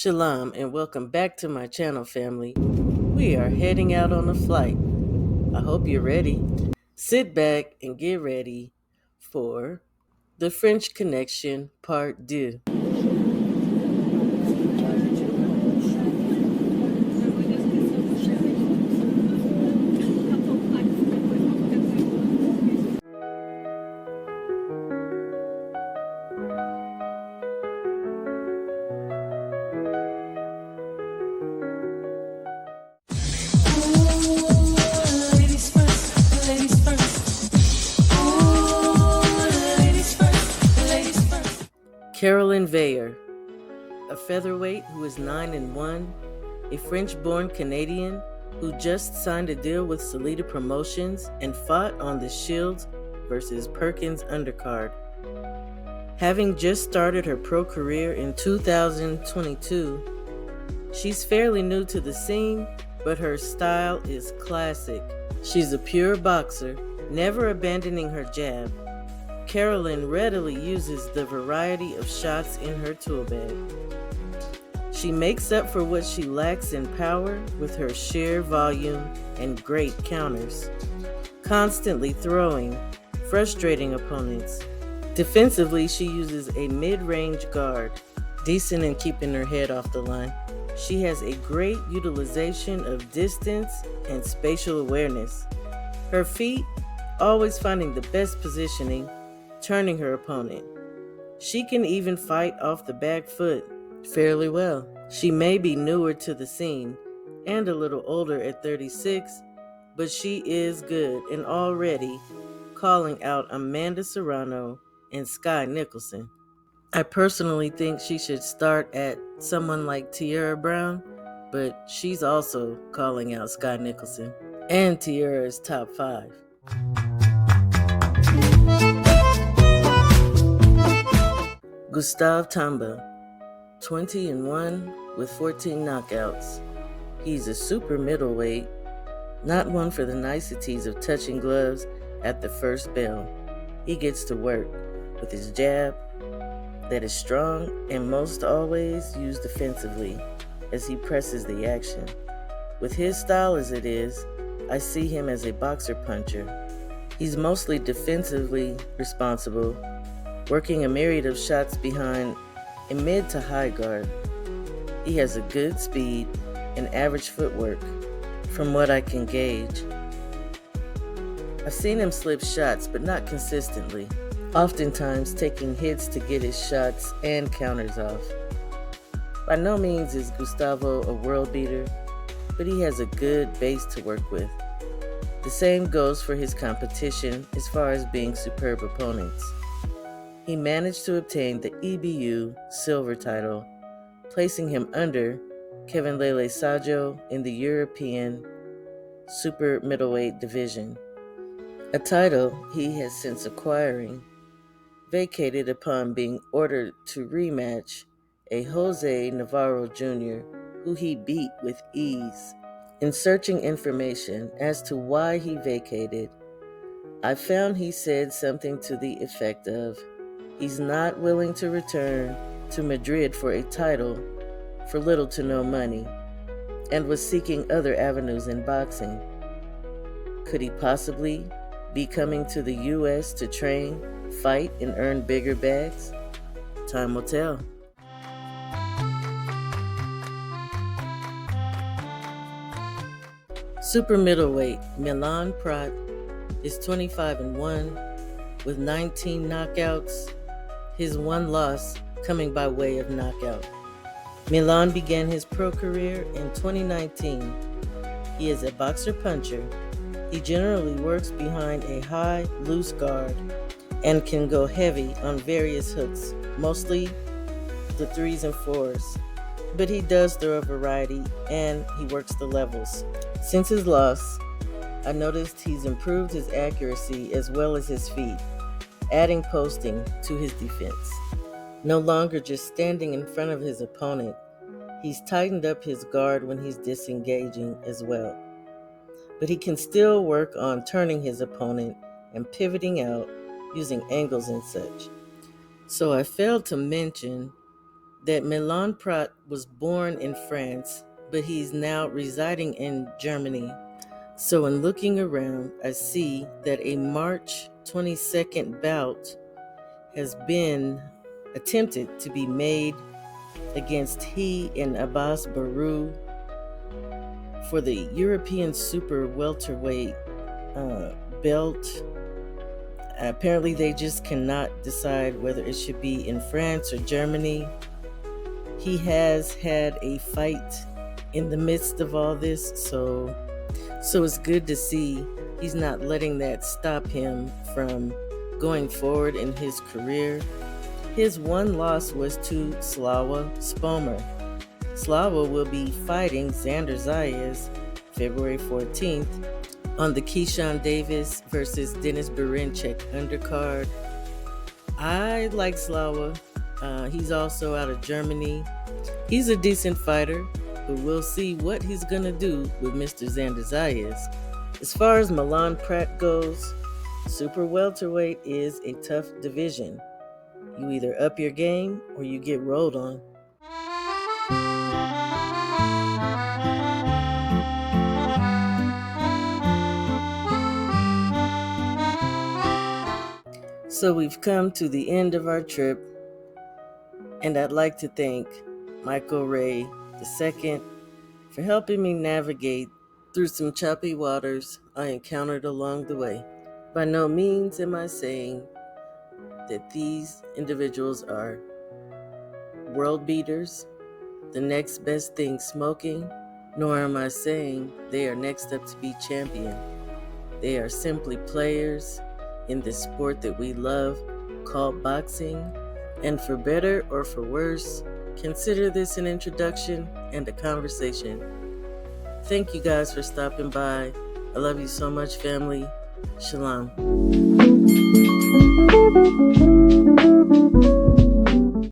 Shalom and welcome back to my channel, family. We are heading out on a flight. I hope you're ready. Sit back and get ready for the French Connection Part 2. Carolyn Veyer, a featherweight who is 9-1, a French-born Canadian who just signed a deal with Salida Promotions and fought on the Shields versus Perkins undercard. Having just started her pro career in 2022, she's fairly new to the scene, but her style is classic. She's a pure boxer, never abandoning her jab. Carolyn readily uses the variety of shots in her tool bag. She makes up for what she lacks in power with her sheer volume and great counters, constantly throwing, frustrating opponents. Defensively, she uses a mid-range guard, decent in keeping her head off the line. She has a great utilization of distance and spatial awareness. Her feet, always finding the best positioning, turning her opponent. She can even fight off the back foot fairly well. She may be newer to the scene and a little older at 36, but she is good and already calling out Amanda Serrano and Sky Nicholson. I personally think she should start at someone like Tiara Brown, but she's also calling out Sky Nicholson. And Tiara is top 5. Gustave Tamba, 20-1 with 14 knockouts. He's a super middleweight, not one for the niceties of touching gloves at the first bell. He gets to work with his jab that is strong and most always used defensively as he presses the action. With his style as it is, I see him as a boxer puncher. He's mostly defensively responsible, working a myriad of shots behind a mid to high guard. He has a good speed and average footwork, from what I can gauge. I've seen him slip shots, but not consistently, oftentimes taking hits to get his shots and counters off. By no means is Gustavo a world beater, but he has a good base to work with. The same goes for his competition as far as being superb opponents. He managed to obtain the EBU silver title, placing him under Kevin Lele Sajo in the European super middleweight division, a title he has since acquiring, vacated upon being ordered to rematch a Jose Navarro Jr., who he beat with ease. In searching information as to why he vacated, I found he said something to the effect of, he's not willing to return to Madrid for a title for little to no money, and was seeking other avenues in boxing. Could he possibly be coming to the U.S. to train, fight, and earn bigger bags? Time will tell. Super middleweight Milan Prat is 25-1 with 19 knockouts, his one loss coming by way of knockout. Milan began his pro career in 2019. He is a boxer puncher. He generally works behind a high, loose guard and can go heavy on various hooks, mostly the 3s and 4s. But he does throw a variety and he works the levels. Since his loss, I noticed he's improved his accuracy as well as his feet, adding posting to his defense. No longer just standing in front of his opponent, he's tightened up his guard when he's disengaging as well. But he can still work on turning his opponent and pivoting out using angles and such. So I failed to mention that Milan Prat was born in France, but he's now residing in Germany. So in looking around, I see that a March 22nd bout has been attempted to be made against he and Abbas Baru for the European Super Welterweight belt. Apparently, they just cannot decide whether it should be in France or Germany. He has had a fight in the midst of all this, so it's good to see he's not letting that stop him from going forward in his career. His one loss was to Slava Spomer. Slava will be fighting Xander Zayas February 14th on the Keyshawn Davis versus Dennis Berinchek undercard. I like Slava. He's also out of Germany. He's a decent fighter, but we'll see what he's going to do with Mr. Xander Zayas. As far as Milan Prat goes, super welterweight is a tough division. You either up your game or you get rolled on. So we've come to the end of our trip, and I'd like to thank Michael Ray II for helping me navigate through some choppy waters I encountered along the way. By no means am I saying that these individuals are world beaters, the next best thing smoking, nor am I saying they are next up to be champion. They are simply players in this sport that we love called boxing, and for better or for worse, consider this an introduction and a conversation. Thank you guys for stopping by. I love you so much, family. Shalom.